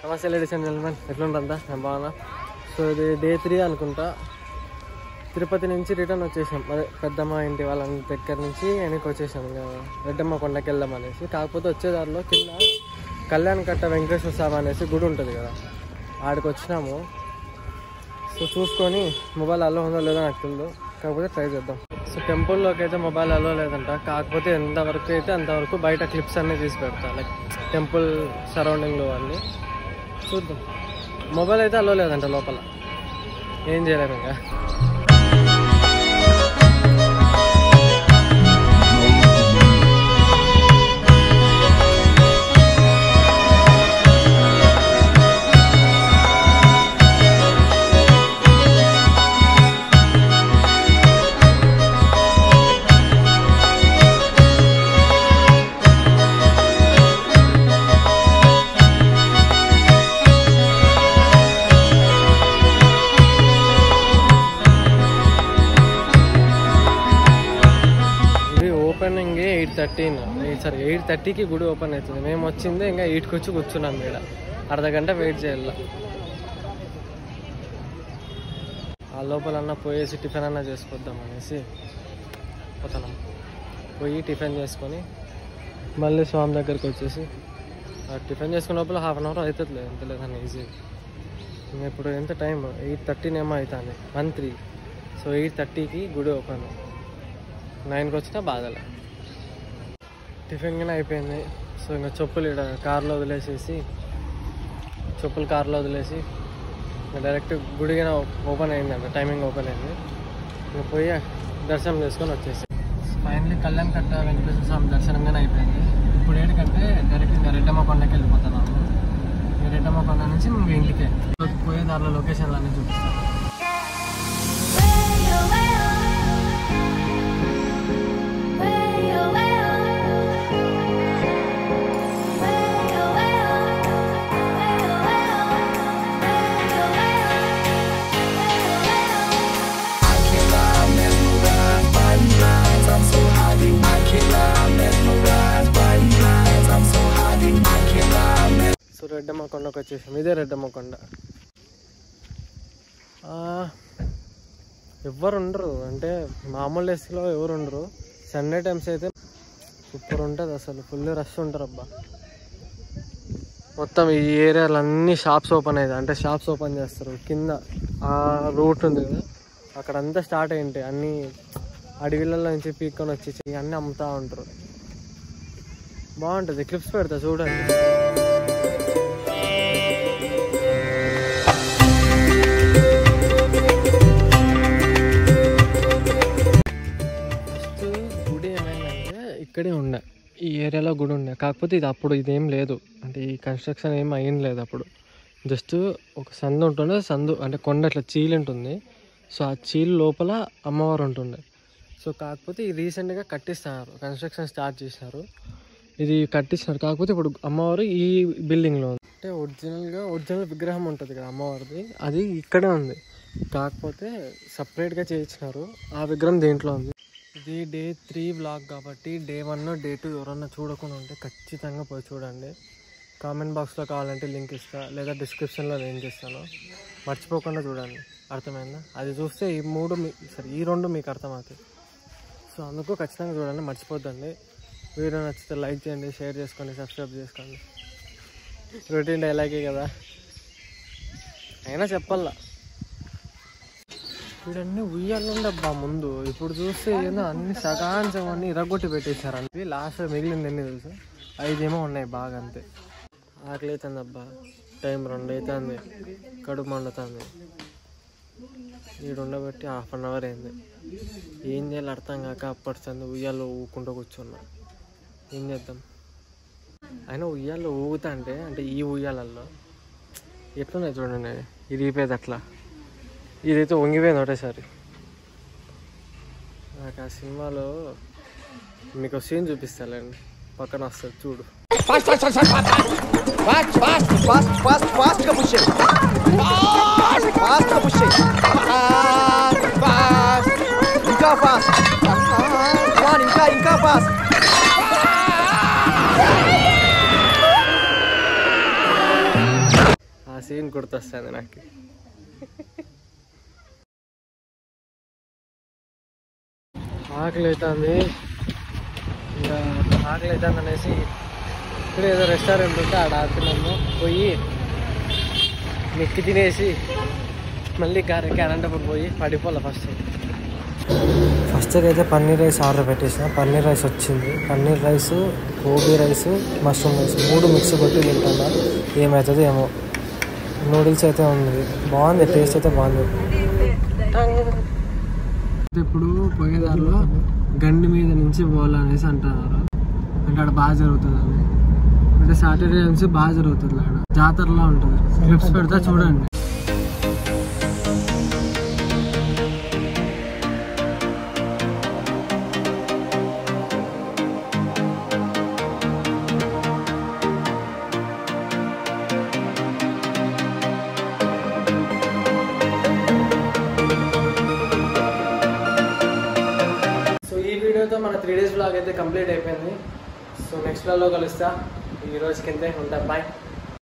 నమస్తే ladies and gentlemen, ఎట్లుంటుందా? నేను బాగున్నా. సో ఇది డే 3 అనుకుంటా. తిరుపతి నుంచి రిటర్న్ వచ్చేసాం. అదే పెద్దమ్మ ఇంటి వాళ్ళ దగ్గర నుంచి వెనక్కి వచ్చేసాం. ఇంకా రెడ్డమ్మ కొండకి వెళ్దాం అనేసి. కాకపోతే వచ్చేదారిలో కింద కళ్యాణ్ కట్ట వెంకటేశ్వర స్వామి అనేసి గుడి ఉంటుంది కదా, ఆడికి వచ్చినాము. సో చూసుకొని మొబైల్ అలో ఉందో లేదో నాకు తెలియదు, కాకపోతే ట్రై చేద్దాం. సో టెంపుల్లోకి అయితే మొబైల్ అలో లేదంట. కాకపోతే ఎంతవరకు అయితే అంతవరకు బయట క్లిప్స్ అన్నీ తీసి పెడతా, లైక్ టెంపుల్ సరౌండింగ్లో అన్నీ చూద్దాం. మొబైల్ అయితే అలో లేదంట లోపల, ఏం చేయలేము ఇంకా. ఓపెనింగ్ 8:30కి గుడి ఓపెన్ అవుతుంది. మేము వచ్చింది ఇంకా 8కి వచ్చి కూర్చున్నాం. ఇక్కడ అర్ధగంట వెయిట్ చేయాలి. ఆ లోపలన్నా పోయేసి టిఫిన్ అన్నా చేసుకొద్దాం అనేసి పోతున్నాం. పోయి టిఫిన్ చేసుకొని మళ్ళీ స్వామి దగ్గరికి వచ్చేసి టిఫిన్ చేసుకున్న లోపల హాఫ్ అన్ అవర్ అవుతుంది, ఎంత లేదని ఈజీ. ఇంకా ఇప్పుడు ఎంత టైం 8:13 ఏమో అవుతుంది, 1:03. సో 8:30కి గుడి ఓపెన్. 9కి వచ్చినా బాధలే. టిఫిన్ కూడా అయిపోయింది. సో ఇంకా చెప్పులు ఇక్కడ కార్లో వదిలేసేసి, చెప్పులు కార్లో వదిలేసి ఇంకా డైరెక్ట్ గుడి కూడా ఓపెన్ అయిందంట, టైమింగ్ ఓపెన్ అయింది. ఇంకా పోయి దర్శనం చేసుకొని వచ్చేసి ఫైనలీ కళ్యాణ్ కట్ట వెంకటేశ్వర స్వామి దర్శనంగానే అయిపోయింది. ఇప్పుడు ఏంటంటే డైరెక్ట్ ఇంకా రెడ్డమ్మ కొండకి వెళ్ళిపోతున్నాము. రెడ్డమ్మ కొండ నుంచి మేము ఇంటికి పోయే దారిలో లొకేషన్లు అన్నీ చూపిస్తాం. సో రెడ్డమ్మ కొండకు వచ్చేసాం. ఇదే రెడ్డమ్మ కొండ. ఎవరు ఉండరు, అంటే మామూలు డేస్లో ఎవరు ఉండరు. సండే టైమ్స్ అయితే సూపర్ ఉంటుంది అసలు, ఫుల్ రష్ ఉంటారు అబ్బా. మొత్తం ఈ ఏరియాలో అన్ని షాప్స్ ఓపెన్ అవుతాయి, అంటే షాప్స్ ఓపెన్ చేస్తారు. కింద ఆ రూట్ ఉంది కదా, అక్కడ అంతా స్టార్ట్ అయ్యింటాయి. అన్నీ అడవిలలో నుంచి పీక్కొని వచ్చి అన్నీ అమ్ముతూ ఉంటారు. బాగుంటుంది. క్లిప్స్ పెడతా చూడండి. ఫస్ట్ గుడి ఏమైందంటే ఇక్కడే ఉండే, ఈ ఏరియాలో గుడి ఉండే. కాకపోతే ఇది అప్పుడు ఇదేం లేదు, అంటే ఈ కన్స్ట్రక్షన్ ఏం అయ్యం లేదు అప్పుడు. జస్ట్ ఒక సందు ఉంటుండే, సందు అంటే కొండ ఇట్లా చీలు ఉంటుంది. సో ఆ చీలు లోపల అమ్మవారు ఉంటుండే. సో కాకపోతే ఇది రీసెంట్గా కట్టిస్తున్నారు, కన్స్ట్రక్షన్ స్టార్ట్ చేసినారు. ఇది కట్టిస్తున్నారు. కాకపోతే ఇప్పుడు అమ్మవారు ఈ బిల్డింగ్లో ఉంది. అంటే ఒరిజినల్ విగ్రహం ఉంటుంది కదా అమ్మవారిది, అది ఇక్కడే ఉంది. కాకపోతే సపరేట్గా చేయించినారు. ఆ విగ్రహం దేంట్లో ఉంది. ఇది డే 3 వ్లాగ్ కాబట్టి డే 1, డే 2 ఎవరన్నా చూడకుండా ఉంటే ఖచ్చితంగా పోయి చూడండి. కామెంట్ బాక్స్లో కావాలంటే లింక్ ఇస్తా, లేదా డిస్క్రిప్షన్లో లింక్ ఇస్తాను. మర్చిపోకుండా చూడండి, అర్థమైందా? అది చూస్తే ఈ 2 మీకు అర్థమవుతాయి. సో అందుకు ఖచ్చితంగా చూడండి, మర్చిపోద్దండి. వీడియో నచ్చితే లైక్ చేయండి, షేర్ చేసుకోండి, సబ్స్క్రైబ్ చేసుకోండి. రొటీన్ డైలాగే కదా, అయినా చెప్పాలా. వీడన్నీ ఉయ్యాలండబ్బా ముందు. ఇప్పుడు చూస్తే ఏదో అన్ని సగాంశం అన్నీ ఇరగొట్టి పెట్టేశారు. అవి లాస్ట్ మిగిలింది ఎన్ని తెలుసు, 5 ఏమో ఉన్నాయి బాగా, అంతే. ఆకలి అవుతుంది అబ్బా, టైం 2 అవుతుంది, కడుపు మండుతుంది. వీడు ఉండబట్టి హాఫ్ అన్ అవర్ అయింది. ఏం చేయాలి అర్థం కాక అప్పటిస్తుంది ఉయ్యాల్లో ఊకుంటూ కూర్చున్నా. ఏం చేద్దాం? అయినా ఉయ్యాల్లో ఊగుతా అంటే ఈ ఉయ్యాలల్లో ఎట్లున్నాయి చూడండి, ఇరిగిపోయేది అట్లా. ఇదైతే వంగిపోయింది ఒకటేసారి. నాకు ఆ సినిమాలో మీకు సీన్ చూపిస్తానండి, పక్కన వస్తుంది చూడు. ఇంకా fast. సీన్ గుర్తొస్తుంది నాకు. ఆకలి అవుతుంది, ఇంకా ఆకలి అవుతుంది అనేసి ఇక్కడ ఏదో రెస్టారెంట్ ఉంటే ఆడ తిన్నాము. పోయి నెక్కి తినేసి మళ్ళీ అనంతపురం పోయి పడిపోలే. ఫస్ట్ అయితే పన్నీర్ రైస్ ఆర్డర్ పెట్టేసిన. పన్నీర్ రైస్ వచ్చింది. Paneer rice, gobi rice, mushroom rice 3 mix కొట్టి తింటున్నా. ఏమవుతుందో ఏమో. నూడిల్స్ అయితే ఉంది, బాగుంది, టేస్ట్ అయితే బాగుంది. ఇప్పుడు పోయేదారిలో గండి మీద నుంచి పోవాలనేసి అంటున్నారు. అంటే ఆడ బాగా జరుగుతుంది అని. అంటే సాటర్డే నుంచి బాగా జరుగుతుంది ఆడ, జాతరలా ఉంటుంది. క్లిప్స్ పెడతా చూడండి. మన 3 days vlog అయితే కంప్లీట్ అయిపోయింది. సో నెక్స్ట్ vlogలో కలుస్తా. ఈ రోజుకి ఇంతే, ఉంటా, బాయ్.